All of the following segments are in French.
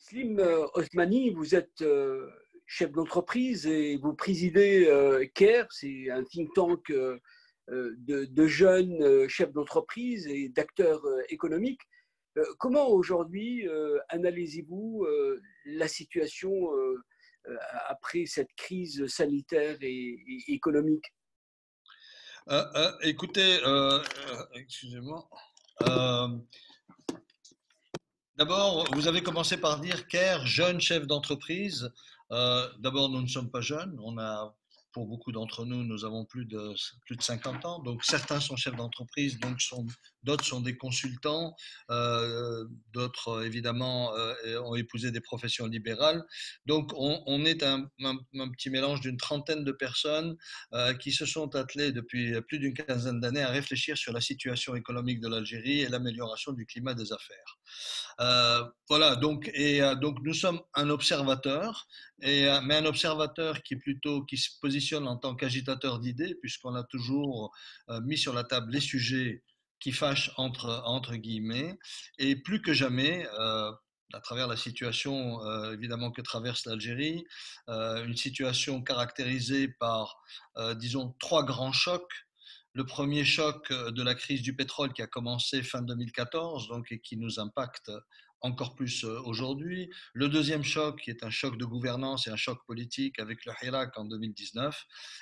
Slim Osmani, vous êtes chef d'entreprise et vous présidez CARE, c'est un think tank de jeunes chefs d'entreprise et d'acteurs économiques. Comment aujourd'hui analysez-vous la situation après cette crise sanitaire et économique? Écoutez, excusez-moi. Euh, D'abord, vous avez commencé par dire CARE, jeune chef d'entreprise. D'abord, nous ne sommes pas jeunes. Pour beaucoup d'entre nous, nous avons plus de 50 ans. Donc, certains sont chefs d'entreprise, d'autres sont des consultants, d'autres, évidemment, ont épousé des professions libérales. Donc, on est un petit mélange d'une trentaine de personnes qui se sont attelées depuis plus d'une quinzaine d'années à réfléchir sur la situation économique de l'Algérie et l'amélioration du climat des affaires. Voilà, donc nous sommes un observateur, mais un observateur qui se positionne en tant qu'agitateur d'idées, puisqu'on a toujours mis sur la table les sujets qui fâchent entre guillemets, et plus que jamais, à travers la situation évidemment que traverse l'Algérie, une situation caractérisée par, disons, trois grands chocs. Le premier choc de la crise du pétrole qui a commencé fin 2014, donc, et qui nous impacte encore plus aujourd'hui. Le deuxième choc, qui est un choc de gouvernance et un choc politique avec le Hirak en 2019.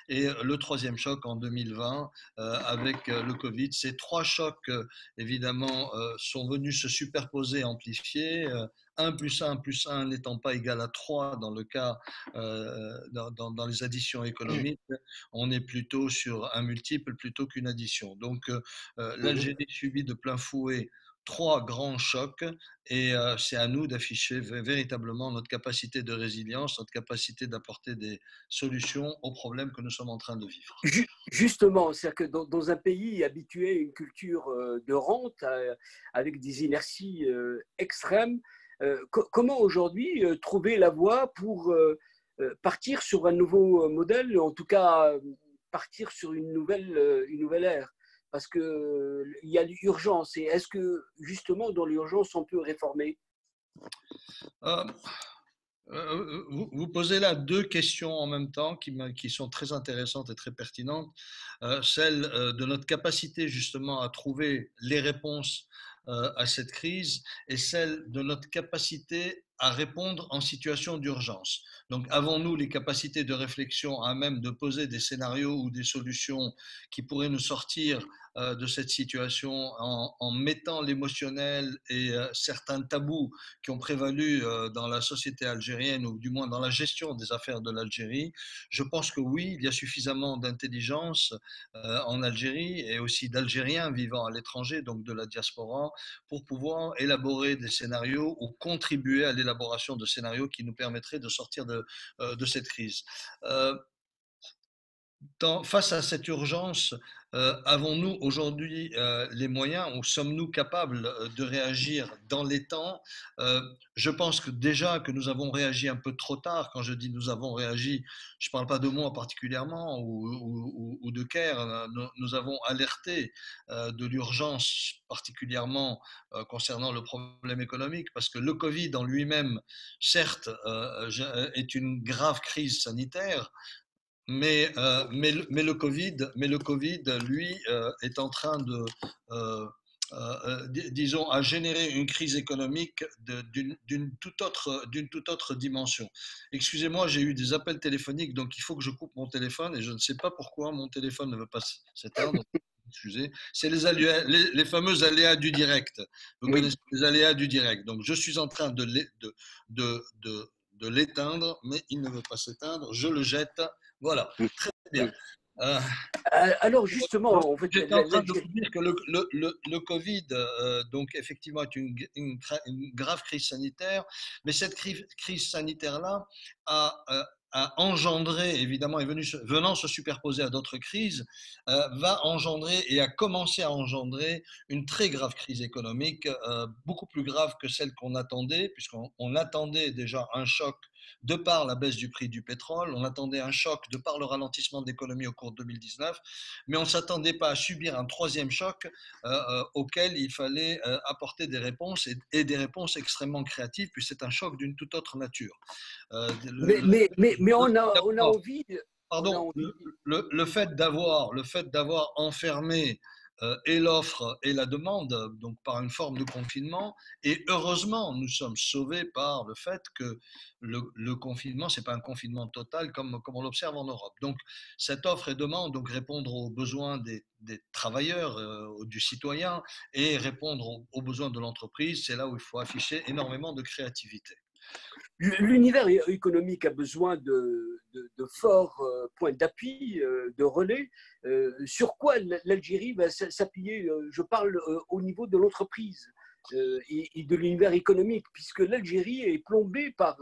Et le troisième choc en 2020 avec le Covid. Ces trois chocs, évidemment, sont venus se superposer, amplifier. 1 plus 1 plus 1 n'étant pas égal à 3 dans le cas dans les additions économiques, on est plutôt sur un multiple plutôt qu'une addition. Donc l'Algérie subit de plein fouet trois grands chocs et c'est à nous d'afficher véritablement notre capacité de résilience, notre capacité d'apporter des solutions aux problèmes que nous sommes en train de vivre. Justement, c'est-à-dire que dans un pays habitué à une culture de rente, avec des inerties extrêmes, comment aujourd'hui trouver la voie pour partir sur un nouveau modèle, en tout cas partir sur une nouvelle ère? Parce qu'il y a l'urgence. Et est-ce que justement dans l'urgence on peut réformer? Euh, vous posez là deux questions en même temps qui sont très intéressantes et très pertinentes. Celle de notre capacité justement à trouver les réponses à cette crise et celle de notre capacité à répondre en situation d'urgence. Donc, avons-nous les capacités de réflexion à même de poser des scénarios ou des solutions qui pourraient nous sortir de cette situation en mettant l'émotionnel et certains tabous qui ont prévalu dans la société algérienne ou du moins dans la gestion des affaires de l'Algérie? Je pense que oui, il y a suffisamment d'intelligence en Algérie et aussi d'Algériens vivant à l'étranger, donc de la diaspora, pour pouvoir élaborer des scénarios ou contribuer à l'élaboration de scénarios qui nous permettraient de sortir de cette crise. Face à cette urgence, avons-nous aujourd'hui les moyens ou sommes-nous capables de réagir dans les temps? Je pense que déjà que nous avons réagi un peu trop tard. Quand je dis nous avons réagi, je ne parle pas de moi particulièrement ou de CARE. Nous avons alerté de l'urgence, particulièrement concernant le problème économique, parce que le Covid en lui-même, certes, est une grave crise sanitaire. Mais le COVID, lui, est en train de, disons, à générer une crise économique d'une toute autre dimension. Excusez-moi, j'ai eu des appels téléphoniques, donc il faut que je coupe mon téléphone et je ne sais pas pourquoi mon téléphone ne veut pas s'éteindre. Excusez, c'est les fameux aléas du direct. Vous Oui. connaissez les aléas du direct. Donc, je suis en train de l'éteindre, mais il ne veut pas s'éteindre. Je le jette. Voilà, très bien. Euh, Alors justement, en fait, J'étais en train de vous dire que le Covid, donc effectivement, est une grave crise sanitaire, mais cette crise sanitaire-là a engendré, évidemment, venant se superposer à d'autres crises, va engendrer et a commencé à engendrer une très grave crise économique, beaucoup plus grave que celle qu'on attendait, puisqu'on attendait déjà un choc de par la baisse du prix du pétrole, on attendait un choc de par le ralentissement de l'économie au cours de 2019, mais on ne s'attendait pas à subir un troisième choc auquel il fallait apporter des réponses et des réponses extrêmement créatives, puis c'est un choc d'une toute autre nature. Mais on a envie, on a Pardon, envie. le fait d'avoir enfermé et l'offre et la demande, donc par une forme de confinement, et heureusement, nous sommes sauvés par le fait que le confinement, c'est pas un confinement total comme on l'observe en Europe. Donc, cette offre et demande, donc répondre aux besoins des travailleurs, du citoyen, et répondre aux besoins de l'entreprise, c'est là où il faut afficher énormément de créativité. L'univers économique a besoin de forts points d'appui, de relais. Sur quoi l'Algérie va s'appuyer? Je parle au niveau de l'entreprise et de l'univers économique, puisque l'Algérie est plombée par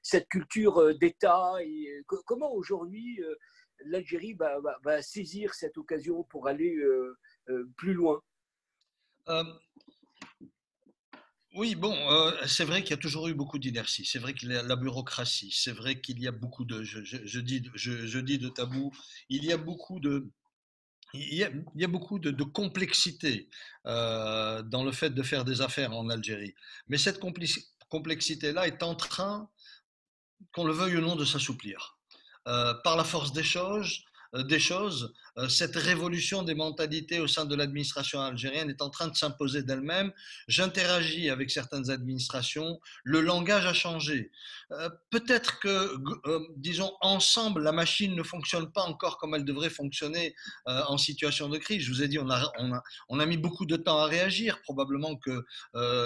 cette culture d'État. Et comment aujourd'hui l'Algérie va saisir cette occasion pour aller plus loin? Euh, Oui, bon, c'est vrai qu'il y a toujours eu beaucoup d'inertie. C'est vrai que la bureaucratie, c'est vrai qu'il y a beaucoup de, je dis de tabou, il y a beaucoup de, il y a beaucoup de complexité dans le fait de faire des affaires en Algérie. Mais cette complexité-là est en train, qu'on le veuille ou non, de s'assouplir. Par la force des choses, cette révolution des mentalités au sein de l'administration algérienne est en train de s'imposer d'elle-même. J'interagis avec certaines administrations, le langage a changé. Peut-être que, disons, ensemble, la machine ne fonctionne pas encore comme elle devrait fonctionner en situation de crise. Je vous ai dit, on a mis beaucoup de temps à réagir. Probablement que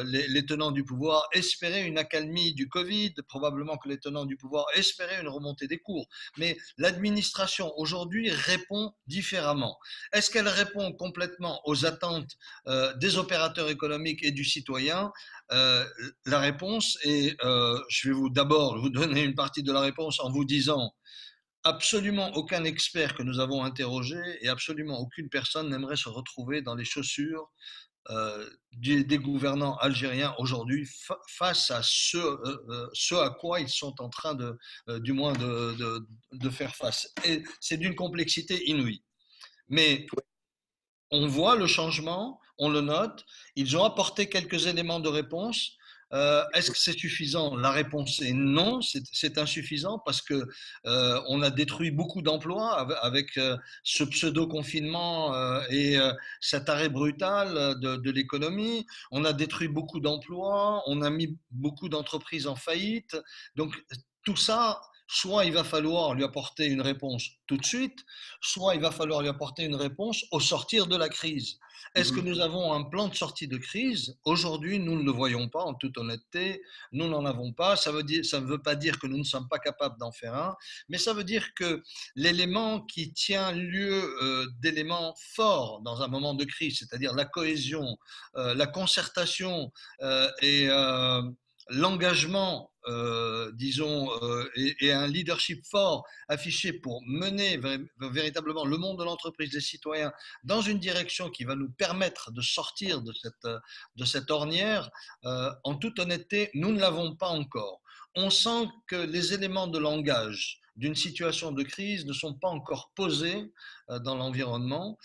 les tenants du pouvoir espéraient une accalmie du Covid, probablement que les tenants du pouvoir espéraient une remontée des cours. Mais l'administration aujourd'hui répond différemment. Est-ce qu'elle répond complètement aux attentes des opérateurs économiques et du citoyen? La réponse est, je vais d'abord vous donner une partie de la réponse en vous disant, absolument aucun expert que nous avons interrogé et absolument aucune personne n'aimerait se retrouver dans les chaussures des gouvernants algériens aujourd'hui face à ce à quoi ils sont en train du moins de faire face. Et c'est d'une complexité inouïe. Mais on voit le changement, on le note, ils ont apporté quelques éléments de réponse. Est-ce que c'est suffisant? La réponse est non, c'est insuffisant parce que on a détruit beaucoup d'emplois avec ce pseudo-confinement et cet arrêt brutal de l'économie. On a détruit beaucoup d'emplois, on a mis beaucoup d'entreprises en faillite. Donc tout ça, soit il va falloir lui apporter une réponse tout de suite, soit il va falloir lui apporter une réponse au sortir de la crise. Est-ce que nous avons un plan de sortie de crise? Aujourd'hui, nous ne le voyons pas, en toute honnêteté. Nous n'en avons pas. Ça ne veut pas dire que nous ne sommes pas capables d'en faire un, mais ça veut dire que l'élément qui tient lieu d'éléments forts dans un moment de crise, c'est-à-dire la cohésion, la concertation et l'engagement, disons, et un leadership fort affiché pour mener véritablement le monde de l'entreprise des citoyens dans une direction qui va nous permettre de sortir de cette ornière, en toute honnêteté, nous ne l'avons pas encore. On sent que les éléments de langage d'une situation de crise ne sont pas encore posés dans l'environnement.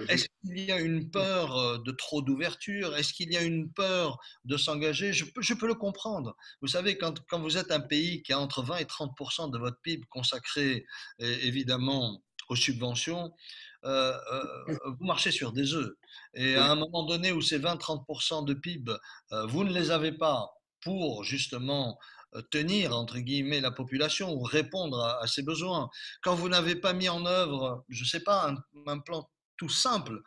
Est-ce qu'il y a une peur de trop d'ouverture? Est-ce qu'il y a une peur de s'engager? Je peux le comprendre. Vous savez, quand vous êtes un pays qui a entre 20 et 30% de votre PIB consacré évidemment aux subventions, vous marchez sur des œufs. Et à un moment donné où ces 20-30% de PIB, vous ne les avez pas pour justement tenir, entre guillemets, la population ou répondre à ses besoins. Quand vous n'avez pas mis en œuvre, je ne sais pas, un plan tout simple,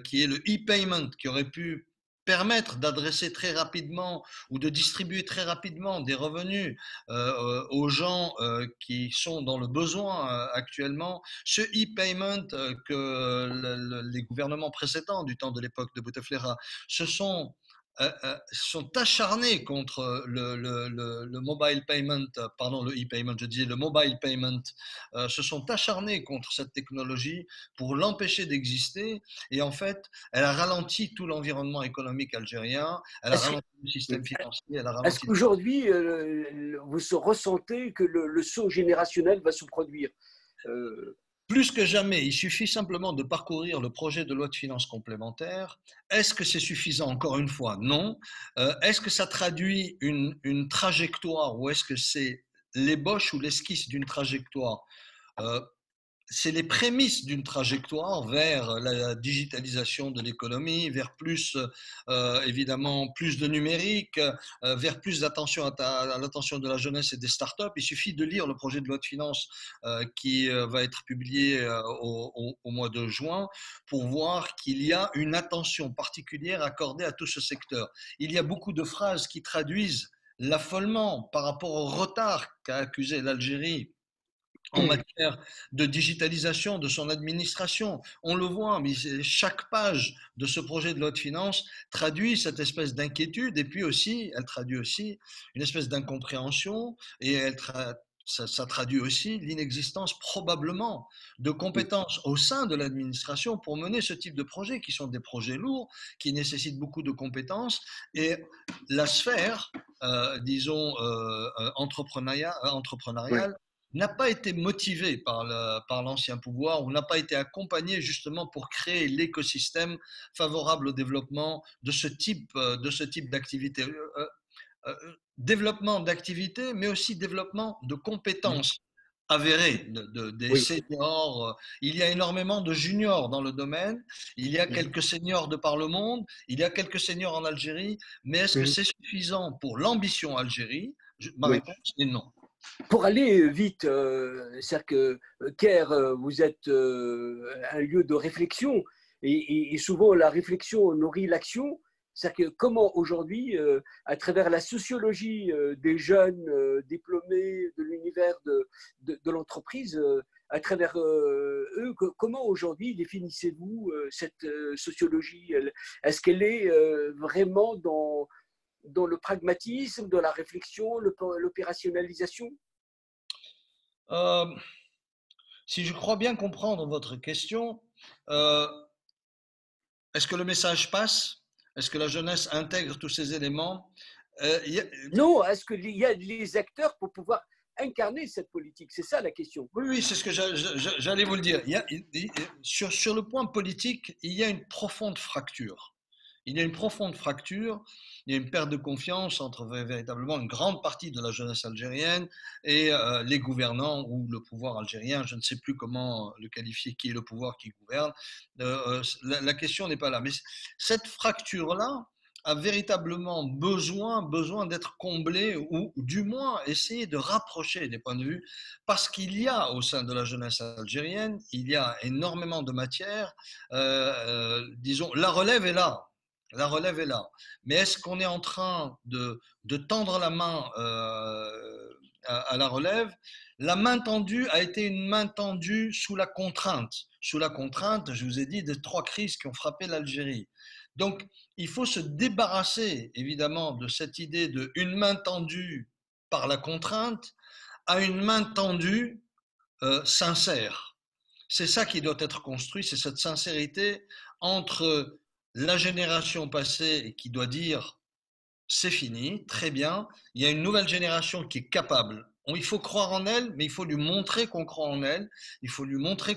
qui est le e-payment, qui aurait pu permettre d'adresser très rapidement ou de distribuer très rapidement des revenus aux gens qui sont dans le besoin actuellement. Ce e-payment que les gouvernements précédents, du temps de l'époque de Bouteflika, se sont sont acharnés contre le mobile payment, pardon, le e-payment, je disais le mobile payment, se sont acharnés contre cette technologie pour l'empêcher d'exister. Et en fait, elle a ralenti tout l'environnement économique algérien, elle a Est-ce ralenti le système financier, elle a est-ce ralenti. qu'aujourd'hui, vous ressentez que le saut générationnel va se produire? Euh, Plus que jamais, il suffit simplement de parcourir le projet de loi de finances complémentaire. Est-ce que c'est suffisant? Encore une fois, non. Est-ce que ça traduit une trajectoire ou est-ce que c'est l'ébauche ou l'esquisse d'une trajectoire? Euh, c'est les prémices d'une trajectoire vers la digitalisation de l'économie, vers plus, évidemment, plus de numérique, vers plus d'attention à l'attention de la jeunesse et des startups. Il suffit de lire le projet de loi de finances qui va être publié au mois de juin pour voir qu'il y a une attention particulière accordée à tout ce secteur. Il y a beaucoup de phrases qui traduisent l'affolement par rapport au retard qu'a accusé l'Algérie en matière de digitalisation de son administration. On le voit, mais chaque page de ce projet de loi de finances traduit cette espèce d'inquiétude et puis aussi, elle traduit aussi une espèce d'incompréhension et ça traduit aussi l'inexistence probablement de compétences au sein de l'administration pour mener ce type de projets qui sont des projets lourds, qui nécessitent beaucoup de compétences et la sphère, disons, oui. entrepreneuriale n'a pas été motivé par l'ancien pouvoir ou n'a pas été accompagné justement pour créer l'écosystème favorable au développement de ce type d'activité. Développement d'activité, mais aussi développement de compétences avérées, des Oui. seniors. Il y a énormément de juniors dans le domaine, il y a quelques seniors de par le monde, il y a quelques seniors en Algérie, mais est-ce que c'est suffisant pour l'ambition Algérie? Ma Oui. réponse est non. Pour aller vite, c'est-à-dire que Caire, vous êtes un lieu de réflexion et souvent la réflexion nourrit l'action. C'est-à-dire que comment aujourd'hui, à travers la sociologie des jeunes diplômés de l'univers de l'entreprise, à travers eux, comment aujourd'hui définissez-vous cette sociologie? Est-ce qu'elle est vraiment dans le pragmatisme, dans la réflexion, l'opérationnalisation? Euh, Si je crois bien comprendre votre question, euh, est-ce que le message passe? Est-ce que la jeunesse intègre tous ces éléments? Y a- Non, est-ce qu'il y a les acteurs pour pouvoir incarner cette politique? C'est ça la question. Oui, oui, c'est ce que j'allais vous le dire. Sur le point politique, il y a une profonde fracture. Il y a une profonde fracture, il y a une perte de confiance entre véritablement une grande partie de la jeunesse algérienne et les gouvernants ou le pouvoir algérien. Je ne sais plus comment le qualifier, qui est le pouvoir qui gouverne. La question n'est pas là. Mais cette fracture-là, a véritablement besoin d'être comblée ou du moins essayer de rapprocher les points de vue parce qu'il y a au sein de la jeunesse algérienne, il y a énormément de matière. Disons, la relève est là. La relève est là. Mais est-ce qu'on est en train de tendre la main à la relève? La main tendue a été une main tendue sous la contrainte. Sous la contrainte, je vous ai dit, des 3 crises qui ont frappé l'Algérie. Donc, il faut se débarrasser évidemment de cette idée de une main tendue par la contrainte à une main tendue sincère. C'est ça qui doit être construit, c'est cette sincérité entre la génération passée et qui doit dire c'est fini, très bien, il y a une nouvelle génération qui est capable. Il faut croire en elle, mais il faut lui montrer qu'on croit en elle, il faut lui montrer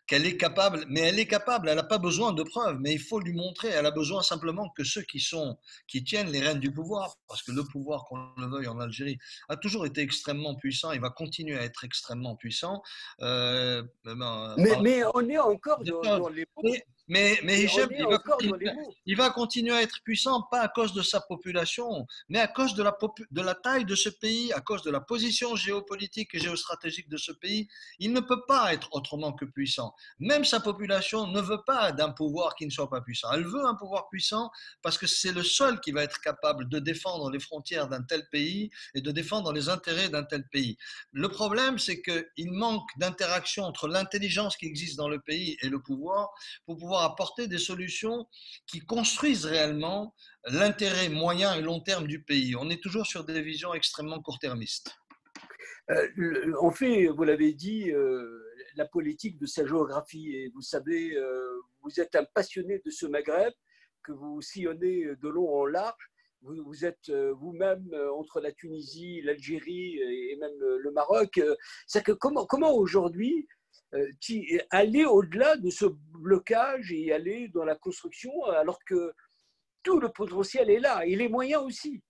qu'elle est capable, mais elle est capable, elle n'a pas besoin de preuves, mais il faut lui montrer, elle a besoin simplement que ceux qui tiennent les rênes du pouvoir, parce que le pouvoir, qu'on le veuille en Algérie, a toujours été extrêmement puissant, il va continuer à être extrêmement puissant. Mais on est encore dans les mots. Mais Et on Hichem, est encore dans les mots. il va continuer à être puissant, pas à cause de sa population, mais à cause de la taille de ce pays, à cause de la position géopolitique et géostratégique de ce pays. Il ne peut pas être autrement que puissant. Même sa population ne veut pas d'un pouvoir qui ne soit pas puissant. Elle veut un pouvoir puissant parce que c'est le seul qui va être capable de défendre les frontières d'un tel pays et de défendre les intérêts d'un tel pays. Le problème, c'est qu'il manque d'interaction entre l'intelligence qui existe dans le pays et le pouvoir pour pouvoir pouvoir apporter des solutions qui construisent réellement l'intérêt moyen et long terme du pays. On est toujours sur des visions extrêmement court-termistes. On fait, vous l'avez dit, la politique de sa géographie. Et vous savez, vous êtes un passionné de ce Maghreb que vous sillonnez de long en large. Vous êtes vous-même entre la Tunisie, l'Algérie et même le Maroc. C'est que comment aujourd'hui aller au-delà de ce blocage et aller dans la construction alors que tout le potentiel est là et les moyens aussi.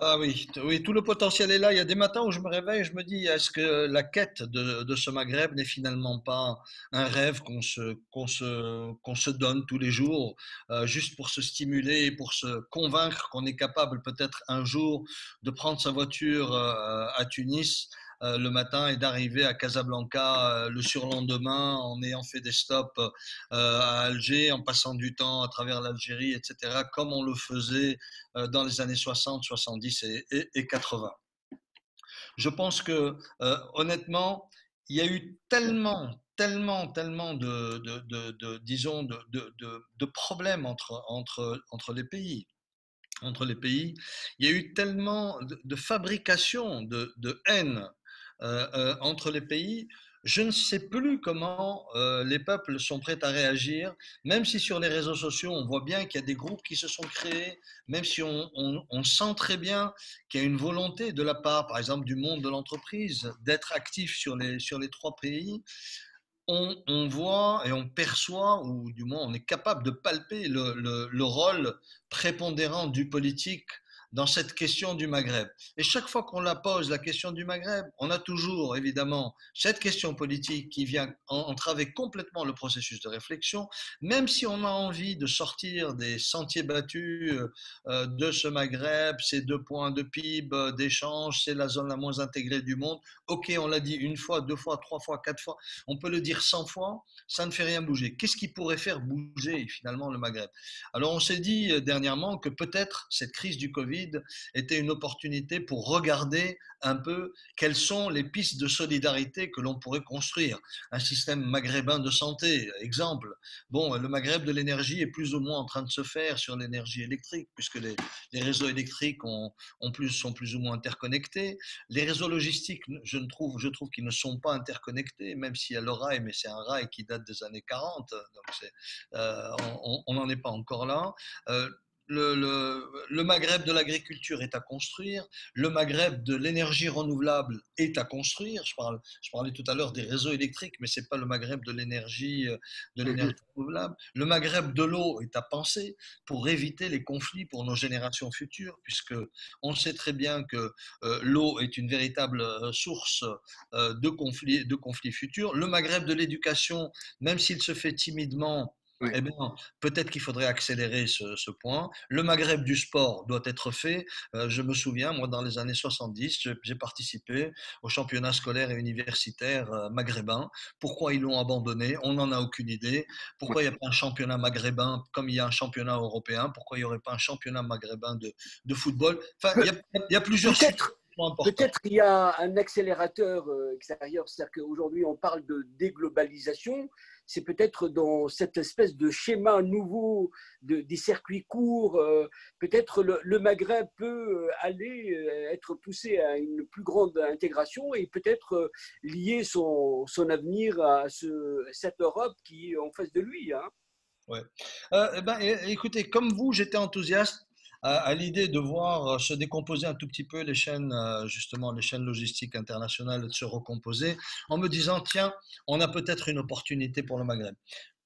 Ah oui, oui, tout le potentiel est là. Il y a des matins où je me réveille et je me dis, est-ce que la quête de ce Maghreb n'est finalement pas un rêve qu'on se donne tous les jours, juste pour se stimuler et pour se convaincre qu'on est capable peut-être un jour de prendre sa voiture à Tunis le matin et d'arriver à Casablanca le surlendemain en ayant fait des stops à Alger, en passant du temps à travers l'Algérie, etc., comme on le faisait dans les années 60, 70 et 80. Je pense que, honnêtement, il y a eu tellement disons, de problèmes entre les pays. Entre les pays, il y a eu tellement de fabrication de haine entre les pays. Je ne sais plus comment les peuples sont prêts à réagir, même si sur les réseaux sociaux, on voit bien qu'il y a des groupes qui se sont créés, même si on sent très bien qu'il y a une volonté de la part, par exemple, du monde de l'entreprise, d'être actif sur les trois pays. On voit et on perçoit, ou du moins on est capable de palper le rôle prépondérant du politique dans cette question du Maghreb. Et chaque fois qu'on la pose, la question du Maghreb, on a toujours évidemment cette question politique qui vient entraver complètement le processus de réflexion, même si on a envie de sortir des sentiers battus de ce Maghreb, ces 2 points de PIB d'échange, c'est la zone la moins intégrée du monde. Ok, on l'a dit une fois, 2 fois, 3 fois, 4 fois, on peut le dire 100 fois, ça ne fait rien bouger. Qu'est-ce qui pourrait faire bouger finalement le Maghreb? Alors on s'est dit dernièrement que peut-être cette crise du Covid était une opportunité pour regarder un peu quelles sont les pistes de solidarité que l'on pourrait construire. Un système maghrébin de santé, exemple. Bon, le Maghreb de l'énergie est plus ou moins en train de se faire sur l'énergie électrique, puisque les réseaux électriques sont plus ou moins interconnectés. Les réseaux logistiques, je trouve qu'ils ne sont pas interconnectés, même s'il y a le rail, mais c'est un rail qui date des années 40, donc on n'en est pas encore là. Euh, le Maghreb de l'agriculture est à construire, le Maghreb de l'énergie renouvelable est à construire. Je parlais tout à l'heure des réseaux électriques, mais ce n'est pas le Maghreb de l'énergie renouvelable. Le Maghreb de l'eau est à penser pour éviter les conflits pour nos générations futures, puisque on sait très bien que l'eau est une véritable source de conflits futurs. Le Maghreb de l'éducation, même s'il se fait timidement, Oui. eh bien, peut-être qu'il faudrait accélérer ce point. Le Maghreb du sport doit être fait. Je me souviens, moi, dans les années 70, j'ai participé au championnat scolaire et universitaire maghrébin. Pourquoi ils l'ont abandonné? On n'en a aucune idée. Pourquoi il n'y a pas un championnat maghrébin comme il y a un championnat européen? Pourquoi il n'y aurait pas un championnat maghrébin de football? Enfin, il y a plusieurs sujets importants. Peut-être il y a un accélérateur extérieur, c'est-à-dire qu'aujourd'hui on parle de déglobalisation, c'est peut-être dans cette espèce de schéma nouveau des circuits courts, peut-être le Maghreb peut aller être poussé à une plus grande intégration et peut-être lier son avenir à cette Europe qui est en face de lui. Hein. Ouais. Eh ben, écoutez, comme vous, j'étais enthousiaste à l'idée de voir se décomposer un tout petit peu les chaînes, justement, les chaînes logistiques internationales, de se recomposer, en me disant, tiens, on a peut-être une opportunité pour le Maghreb.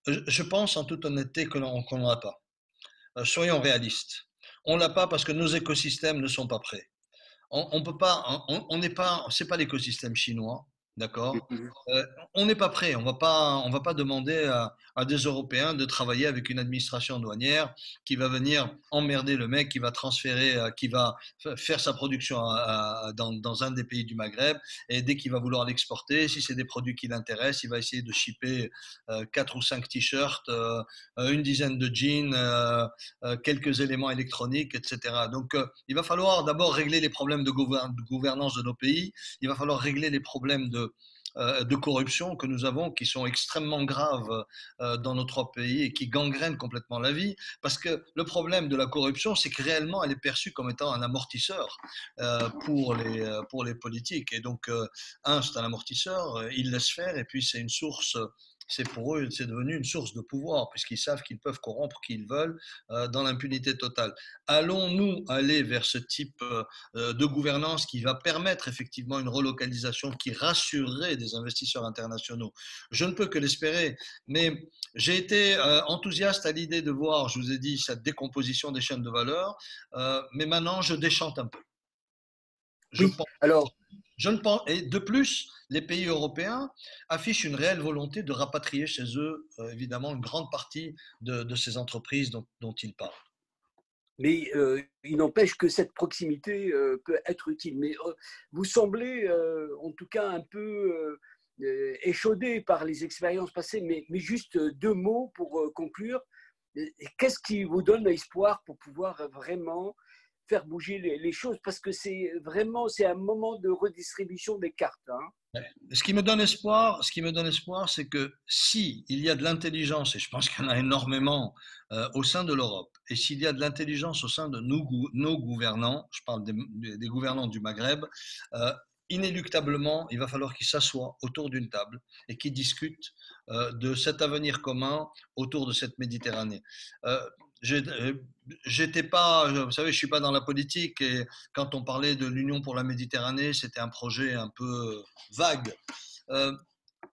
Je pense en toute honnêteté que qu'on n'en a pas. Soyons réalistes. On l'a pas parce que nos écosystèmes ne sont pas prêts. On peut pas, on n'est pas, c'est pas l'écosystème chinois, d'accord? Euh, on n'est pas prêt. On va pas demander à des Européens de travailler avec une administration douanière qui va venir emmerder le mec, qui va transférer, qui va faire sa production dans un des pays du Maghreb et dès qu'il va vouloir l'exporter, si c'est des produits qui l'intéressent, il va essayer de shipper 4 ou 5 t-shirts, une dizaine de jeans, quelques éléments électroniques, etc. Donc, il va falloir d'abord régler les problèmes de gouvernance de nos pays. Il va falloir régler les problèmes de corruption que nous avons, qui sont extrêmement graves dans nos trois pays et qui gangrènent complètement la vie. Parce que le problème de la corruption, c'est que réellement, elle est perçue comme étant un amortisseur pour les politiques. Et donc, c'est un amortisseur, ils laissent faire, et puis c'est une source. C'est pour eux, c'est devenu une source de pouvoir, puisqu'ils savent qu'ils peuvent corrompre qui ils veulent dans l'impunité totale. Allons-nous aller vers ce type de gouvernance qui va permettre effectivement une relocalisation qui rassurerait des investisseurs internationaux? Je ne peux que l'espérer, mais j'ai été enthousiaste à l'idée de voir, je vous ai dit, cette décomposition des chaînes de valeur, mais maintenant je déchante un peu. Je Oui, pense, alors, je ne pense, et de plus, les pays européens affichent une réelle volonté de rapatrier chez eux, évidemment, une grande partie de ces entreprises dont ils parlent. mais il n'empêche que cette proximité peut être utile. Mais vous semblez, en tout cas, un peu échaudé par les expériences passées. Mais juste deux mots pour conclure. Qu'est-ce qui vous donne espoir pour pouvoir vraiment faire bouger les choses? Parce que c'est vraiment c'est un moment de redistribution des cartes. Hein. Ouais. Ce qui me donne espoir, c'est que si il y a de l'intelligence, et je pense qu'il y en a énormément au sein de l'Europe, et s'il y a de l'intelligence au sein de nos gouvernants, je parle des gouvernants du Maghreb, euh, inéluctablement, il va falloir qu'ils s'assoient autour d'une table et qu'ils discutent de cet avenir commun autour de cette Méditerranée. Euh, J'étais pas, vous savez, je suis pas dans la politique, et quand on parlait de l'Union pour la Méditerranée, c'était un projet un peu vague. Euh,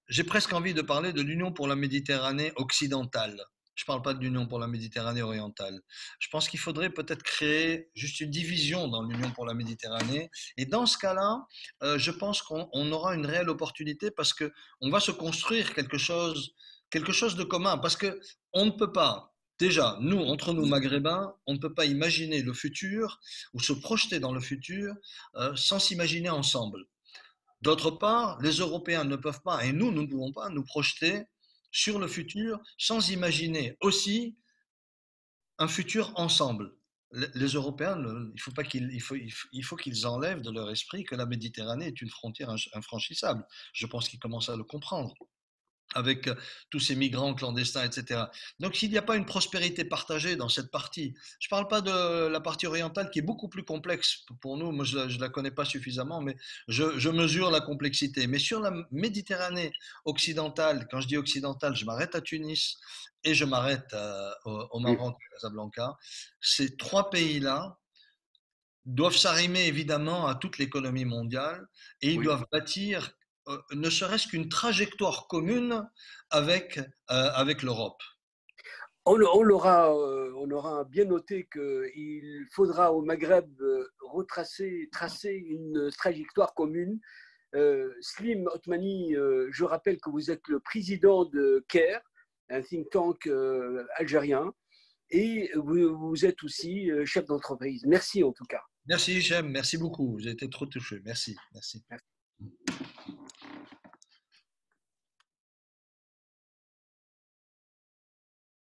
j'ai presque envie de parler de l'Union pour la Méditerranée occidentale. Je ne parle pas de l'Union pour la Méditerranée orientale. Je pense qu'il faudrait peut-être créer juste une division dans l'Union pour la Méditerranée. Et dans ce cas-là, je pense qu'on aura une réelle opportunité, parce qu'on va se construire quelque chose de commun. Parce qu'on ne peut pas, déjà, nous, entre nous maghrébins, on ne peut pas imaginer le futur ou se projeter dans le futur sans s'imaginer ensemble. D'autre part, les Européens ne peuvent pas, et nous ne pouvons pas nous projeter sur le futur sans imaginer aussi un futur ensemble. Les Européens, il faut qu'ils enlèvent de leur esprit que la Méditerranée est une frontière infranchissable. Je pense qu'ils commencent à le comprendre avec tous ces migrants clandestins, etc. Donc, s'il n'y a pas une prospérité partagée dans cette partie, je ne parle pas de la partie orientale qui est beaucoup plus complexe pour nous, moi je ne la connais pas suffisamment, mais je mesure la complexité. Mais sur la Méditerranée occidentale, quand je dis occidentale, je m'arrête à Tunis et je m'arrête au Maroc, à Casablanca. Ces trois pays-là doivent s'arrimer évidemment à toute l'économie mondiale, et ils Oui. doivent bâtir ne serait-ce qu'une trajectoire commune avec l'Europe. On aura bien noté qu'il faudra au Maghreb tracer une trajectoire commune. Slim Otmani, je rappelle que vous êtes le président de CARE, un think tank algérien, et vous êtes aussi chef d'entreprise. Merci en tout cas. Merci Hichem, merci beaucoup. J'ai été trop touché. Merci, merci.